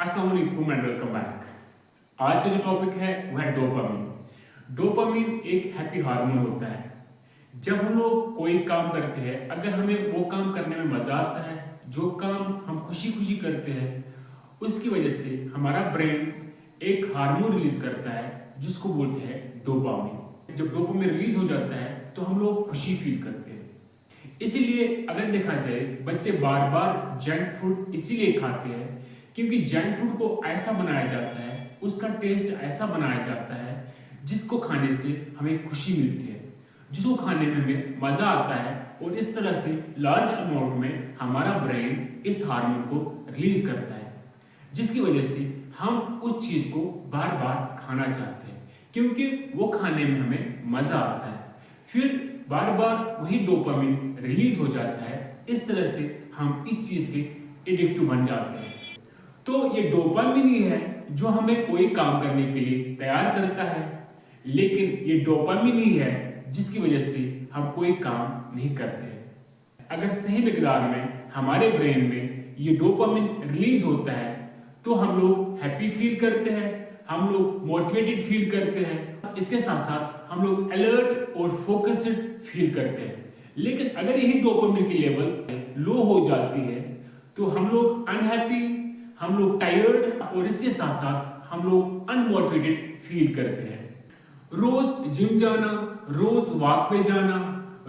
अस्सलाम वालेकुम and welcome back. आज का जो टॉपिक है वो है डोपामिन। डोपामिन एक हैप्पी हार्मोन होता है। जब हम लोग कोई काम करते हैं, अगर हमें वो काम करने में मजा आता है, जो काम हम खुशी खुशी करते हैं, उसकी वजह से हमारा ब्रेन एक हार्मोन रिलीज करता है जिसको बोलते हैं डोपामिन। जब डोपामिन रिलीज हो जाता है तो हम लोग खुशी फील करते हैं। इसीलिए अगर देखा जाए, बच्चे बार बार जंक फूड इसीलिए खाते हैं क्योंकि जंक फूड को ऐसा बनाया जाता है, उसका टेस्ट ऐसा बनाया जाता है जिसको खाने से हमें खुशी मिलती है, जिसको खाने में हमें मजा आता है। और इस तरह से लार्ज अमाउंट में हमारा ब्रेन इस हार्मोन को रिलीज करता है, जिसकी वजह से हम उस चीज को बार बार खाना चाहते हैं क्योंकि वो खाने में हमें मजा आता है। फिर बार बार वही डोपामिन रिलीज हो जाता है। इस तरह से हम इस चीज के एडिक्टिव बन जाते हैं। तो ये डोपामिन ही है जो हमें कोई काम करने के लिए तैयार करता है, लेकिन ये डोपामिन ही है जिसकी वजह से हम कोई काम नहीं करते। अगर सही मिकदार में हमारे ब्रेन में ये डोपामिन रिलीज होता है तो हम लोग हैप्पी फील करते हैं, हम लोग मोटिवेटेड फील करते हैं, इसके साथ साथ हम लोग अलर्ट और फोकस्ड फील करते हैं। लेकिन अगर यही डोपामिन की लेवल लो हो जाती है तो हम लोग अनहैप्पी, हम लोग टायर्ड और इसके साथ साथ हम लोग अनमोटिवेटेड फील करते हैं। रोज जिम जाना, रोज वॉक पे जाना,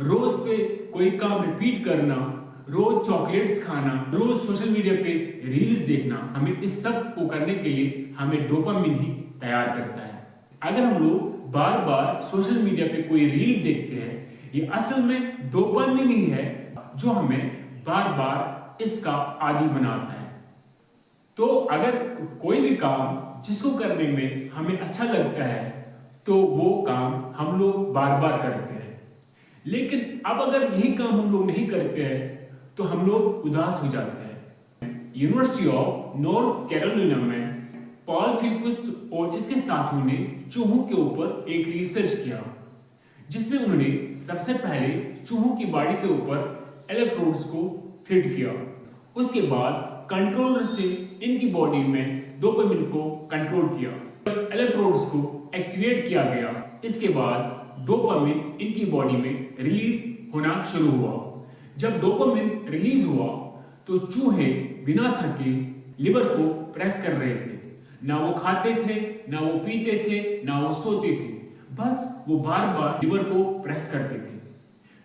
रोज पे कोई काम रिपीट करना, रोज चॉकलेट्स खाना, रोज सोशल मीडिया पे रील्स देखना, हमें इस सब को करने के लिए हमें डोपामिन ही तैयार करता है। अगर हम लोग बार बार सोशल मीडिया पे कोई रील देखते हैं, ये असल में डोपामिन ही है जो हमें बार बार इसका आदी बनाता है। तो अगर कोई भी काम जिसको करने में हमें अच्छा लगता है तो वो काम हम लोग बार बार करते हैं। लेकिन अब अगर यही काम हम लोग नहीं करते हैं तो हम लोग उदास हो जाते हैं। यूनिवर्सिटी ऑफ नॉर्थ कैरोलिना में पॉल फिलिप्स और इसके साथियों ने चूहों के ऊपर एक रिसर्च किया, जिसमें उन्होंने सबसे पहले चूहों की बॉडी के ऊपर इलेक्ट्रोड्स को फिट किया। उसके बाद कंट्रोलर से इनकी बॉडी में डोपामिन को कंट्रोल किया। जब इलेक्ट्रोड्स को एक्टिवेट किया गया, इसके बाद डोपामिन इनकी बॉडी में रिलीज होना शुरू हुआ। जब डोपामिन रिलीज हुआ तो चूहे बिना थके लिवर को प्रेस कर रहे थे। ना वो खाते थे, ना वो पीते थे, ना वो सोते थे, बस वो बार बार लिवर को प्रेस करते थे।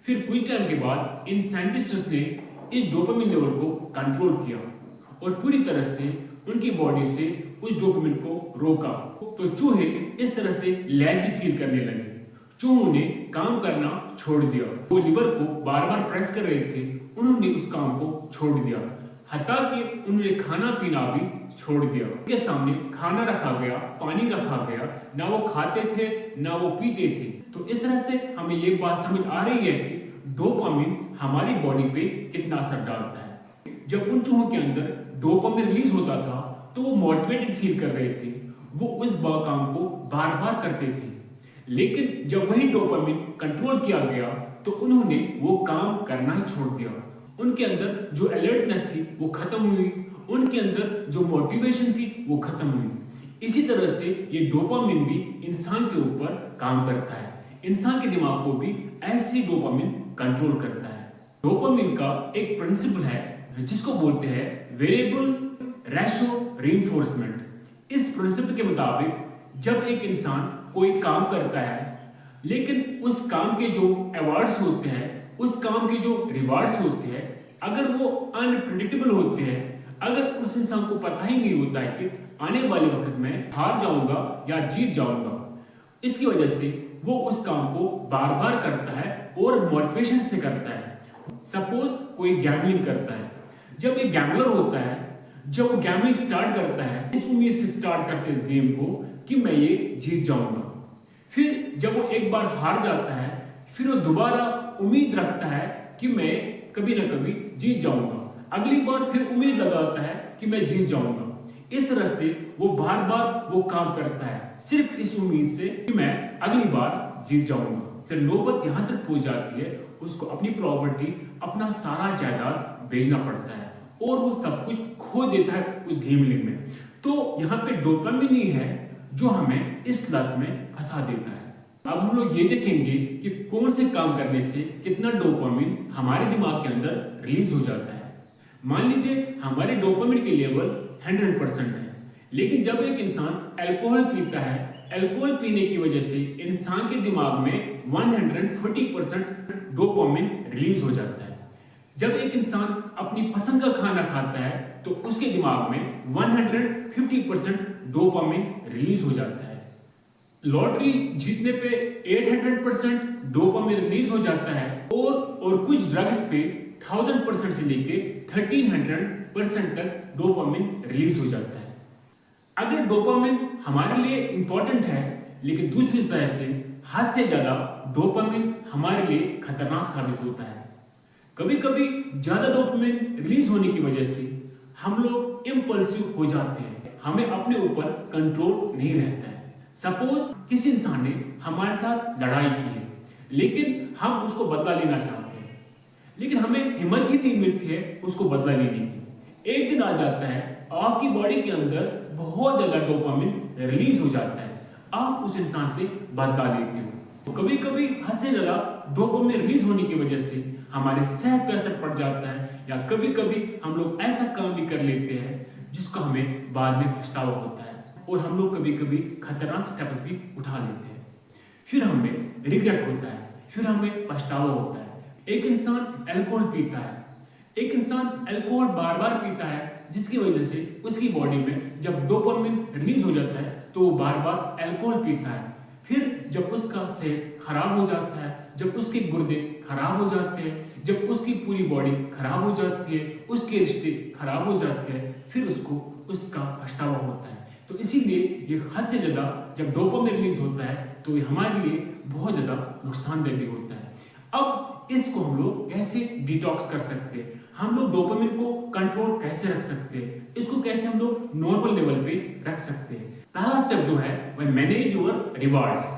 फिर कुछ टाइम के बाद इन साइंटिस्ट्स ने इस डोपामिन लेवल को कंट्रोल किया और पूरी तरह से उनकी बॉडी से उस डोपामिन को रोका। तो चूहे इस तरह से लेजी फील करने लगे। चूहों ने काम करना छोड़ दिया। वो लिवर को बार बार प्रेस कर रहे थे, उन्होंने उस काम को छोड़ दिया। हत्ता कि उन्होंने खाना पीना भी छोड़ दिया। उनके सामने खाना रखा गया, पानी रखा गया, ना वो खाते थे ना वो पीते थे। तो इस तरह से हमें ये बात समझ आ रही है कि डोपामिन हमारी बॉडी पे कितना असर डालता है। जब उन चूहों के अंदर डोपामिन रिलीज होता था तो वो मोटिवेटेड फील कर रहे थे, वो उस काम को बार बार करते थे। लेकिन जब वही डोपामिन कंट्रोल किया गया तो उन्होंने वो काम करना ही छोड़ दिया। उनके अंदर जो अलर्टनेस थी वो खत्म हुई, उनके अंदर जो मोटिवेशन थी वो खत्म हुई। इसी तरह से ये डोपामिन भी इंसान के ऊपर काम करता है। इंसान के दिमाग को भी ऐसे ही डोपामिन कंट्रोल करता है। डोपामिन का एक प्रिंसिपल है जिसको बोलते हैं वेरिएबल रेशो रीइंफोर्समेंट। इस प्रिंसिपल के मुताबिक जब एक इंसान कोई काम करता है, लेकिन उस काम के जो अवार्ड्स होते हैं, उस काम के जो रिवार्ड्स होते हैं, अगर वो अनप्रेडिक्टेबल होते हैं, अगर उस इंसान को पता ही नहीं होता है कि आने वाले वक्त में हार जाऊंगा या जीत जाऊंगा, इसकी वजह से वो उस काम को बार बार करता है और मोटिवेशन से करता है। सपोज कोई गैम्बलिंग करता है। जब एक गैम्बलर होता है, जब वो गैम्बलिंग स्टार्ट करता है, इस उम्मीद से स्टार्ट करते हैं इस गेम को कि मैं ये जीत जाऊंगा। फिर जब वो एक बार हार जाता है, फिर वो दोबारा उम्मीद रखता है कि मैं कभी ना कभी जीत जाऊंगा। अगली बार फिर उम्मीद लगाता है कि मैं जीत जाऊंगा। इस तरह से वो बार बार वो काम करता है, सिर्फ इस उम्मीद से कि मैं अगली बार जीत जाऊंगा। फिर नौबत यहां तक पहुंच जाती है, उसको अपनी प्रॉपर्टी, अपना सारा जायदाद बेचना पड़ता है और वो सब कुछ खो देता है उस गैम्बलिंग में। तो यहाँ पे डोपामिन ही है जो हमें इस लत में फंसा देता है। अब हम लोग ये देखेंगे कि कौन से काम करने से कितना डोपामिन हमारे दिमाग के अंदर रिलीज हो जाता है। मान लीजिए हमारे डोपामिन के लेवल 100% है, लेकिन जब एक इंसान अल्कोहल पीता है, अल्कोहल पीने की वजह से इंसान के दिमाग में 140% डोपामिन रिलीज हो जाता है। जब एक इंसान अपनी पसंद का खाना खाता है तो उसके दिमाग में 150% डोपामिन रिलीज हो जाता है। लॉटरी जीतने पे 800% डोपामिन रिलीज हो जाता है और कुछ ड्रग्स पे 1000% से लेके 1300% तक डोपामिन रिलीज हो जाता है। अगर डोपामिन हमारे लिए इंपॉर्टेंट है, लेकिन दूसरी तरह से हद से ज्यादा डोपामिन हमारे लिए खतरनाक साबित होता है। कभी कभी ज्यादा डोपामिन रिलीज होने की वजह से हम लोग इम्पल्सिव हो जाते हैं, हमें अपने ऊपर कंट्रोल नहीं रहता है। सपोज किसी इंसान ने हमारे साथ लड़ाई की है, लेकिन हम उसको बदला लेना चाहते हैं, लेकिन हमें हिम्मत ही नहीं मिलती है उसको बदला लेने की। एक दिन आ जाता है, आपकी बॉडी के अंदर बहुत ज्यादा डोपामिन रिलीज हो जाता है, आप उस इंसान से बदला लेते हो। तो कभी कभी हद से ज्यादा डोपामिन रिलीज होने की वजह से हमारे सेहत पर असर पड़ जाता है, या कभी कभी हम लोग ऐसा काम भी कर लेते हैं जिसको हमें बाद में पछतावा होता है, और हम लोग कभी कभी खतरनाक स्टेप्स भी उठा लेते हैं। फिर हमें रिग्रेट होता है, फिर हमें पछतावा होता है। एक इंसान अल्कोहल पीता है, एक इंसान अल्कोहल बार बार पीता है, जिसकी वजह से उसकी बॉडी में जब डोपामिन रिलीज हो जाता है तो वो बार बार अल्कोहल पीता है। फिर जब उसका सेहत खराब हो जाता है, जब उसके गुर्दे खराब हो जाते हैं, जब उसकी पूरी बॉडी खराब हो जाती है, उसके रिश्ते खराब हो जाते हैं, फिर उसको उसका पछतावा होता है। तो इसीलिए ये हद से ज्यादा जब डोपामिन रिलीज होता है तो ये हमारे लिए बहुत ज्यादा नुकसानदेह भी होता है। अब इसको हम लोग कैसे डिटॉक्स कर सकते हैं, हम लोग डोपामिन को कंट्रोल कैसे रख सकते हैं, इसको कैसे हम लोग नॉर्मल लेवल पे रख सकते हैं। पहला स्टेप जो है वह मैनेज योर रिवार्ड्स।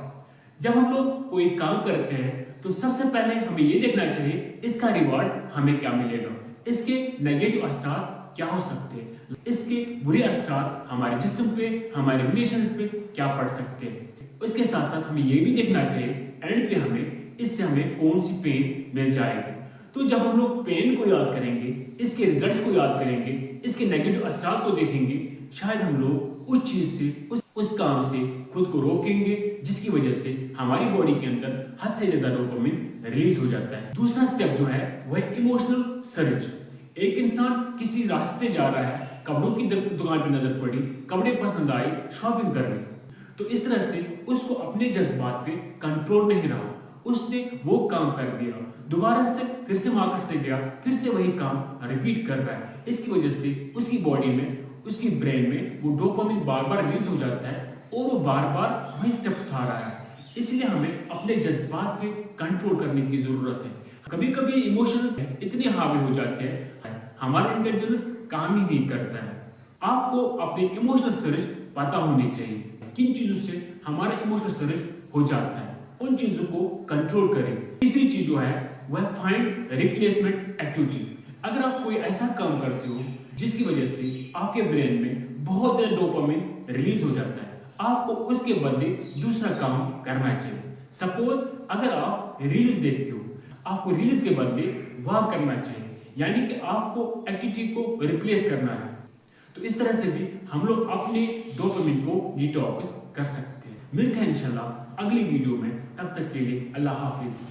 जब हम लोग कोई काम करते हैं तो सबसे पहले हमें ये देखना चाहिए इसका रिवार्ड हमें क्या मिलेगा, इसके नेगेटिव असर क्या हो सकते हैं, इसके बुरे असर हमारे जिस्म पे, हमारे रिलेशंस पे क्या पड़ सकते हैं। उसके साथ साथ हमें ये भी देखना चाहिए एंड पे इससे हमें कौन सी पेन मिल जाएगी। तो जब हम लोग पेन को याद करेंगे, इसके रिजल्ट्स को याद करेंगे, इसके नेगेटिव असर को देखेंगे, शायद हम लोग उस चीज से उस काम से खुद को रोकेंगे, जिसकी वजह से हमारी बॉडी के अंदर हद से ज्यादा डोपामिन रिलीज हो जाता है। दूसरा स्टेप जो है वह इमोशनल सर्ज। एक इंसान किसी रास्ते जा रहा है, कपड़ों की दुकान पर नजर पड़ी, कपड़े पसंद आए, शॉपिंग करनी, तो इस तरह से उसको अपने जज्बात पे कंट्रोल नहीं रहा, उसने वो काम कर दिया, दोबारा से फिर से मार्केट से गया, फिर से वही काम रिपीट कर रहा है। इसकी वजह से उसकी बॉडी में, उसकी ब्रेन में वो डोपामिन बार बार रिलीज हो जाता है और वो बार बार वही स्टेप्स उठा रहा है। इसलिए हमें अपने जज्बात पे कंट्रोल करने की जरूरत है। कभी कभी इमोशंस इतने हावी हो जाते हैं, हमारा इंटेलिजेंस काम ही नहीं करता है। आपको अपने इमोशनल सर्ज पता होनी चाहिए, किन चीजों से हमारा इमोशनल सर्ज हो जाता है, उन चीजों को कंट्रोल करें। तीसरी चीज जो है वह फाइंड रिप्लेसमेंट एक्टिविटी। अगर आप कोई ऐसा काम करते हो जिसकी वजह से आपके ब्रेन में बहुत ज्यादा डोपामिन रिलीज हो जाता है, आपको उसके बदले दूसरा काम करना चाहिए। सपोज अगर आप रील्स देखते हो, आपको रील्स के बदले वॉक करना चाहिए, यानी कि आपको एक्टिविटी को रिप्लेस करना है। तो इस तरह से भी हम लोग अपने डोपामिन को डिटॉक्स कर सकते हैं। मिलते हैं इंशाल्लाह अगली वीडियो में, तब तक के लिए अल्लाह हाफिज।